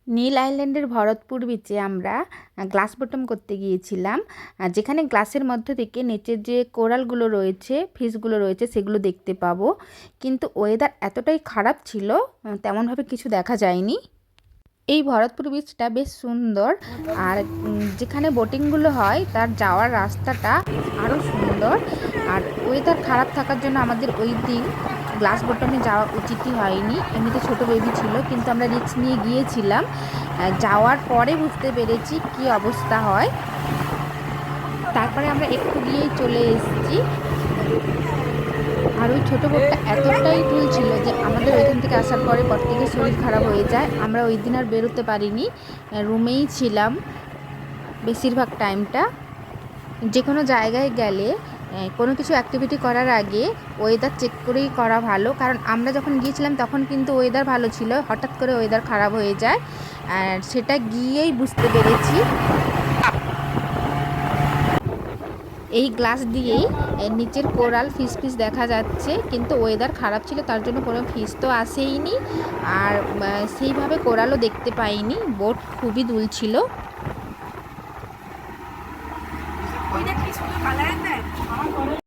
নীল আইল্যান্ডের ভরতপুর বিচে আমরা গ্লাস বটম করতে গিয়েছিলাম, যেখানে গ্লাসের মধ্য থেকে নিচের যে কোরালগুলো রয়েছে, ফিশগুলো রয়েছে, সেগুলো দেখতে পাবো। কিন্তু ওয়েদার এতটাই খারাপ ছিল, তেমনভাবে কিছু দেখা যায়নি। এই ভরতপুর বিচটা বেশ সুন্দর, আর যেখানে বোটিংগুলো হয় তার যাওয়ার রাস্তাটা আরও সুন্দর। আর ওয়েদার খারাপ থাকার জন্য আমাদের ওই দিন গ্লাস বটমে যাওয়া উচিতই হয়নি। এমনিতে ছোটো বেবি ছিল, কিন্তু আমরা রিস্ক নিয়ে গিয়েছিলাম। যাওয়ার পরে বুঝতে পেরেছি কি অবস্থা হয়। তারপরে আমরা একটু গিয়েই চলে এসেছি। আর ওই ছোটো বোটটা এতটাই তুলছিল যে আমাদের ওইখান থেকে আসার পর থেকে শরীর খারাপ হয়ে যায়। আমরা ওই দিন আর বেরোতে পারিনি, রুমেই ছিলাম বেশিরভাগ টাইমটা। যে কোনো জায়গায় গেলে কোনো কিছু অ্যাক্টিভিটি করার আগে ওয়েদার চেক করেই করা ভালো, কারণ আমরা যখন গিয়েছিলাম তখন কিন্তু ওয়েদার ভালো ছিল, হঠাৎ করে ওয়েদার খারাপ হয়ে যায়। আর সেটা গিয়েই বুঝতে পেরেছি। এই গ্লাস দিয়েই নিচের কোরাল ফিশ দেখা যাচ্ছে, কিন্তু ওয়েদার খারাপ ছিল তার জন্য কোনো ফিশ তো আসেইনি, আর সেইভাবে কোরালও দেখতে পাইনি। বোট খুবই দুলছিল।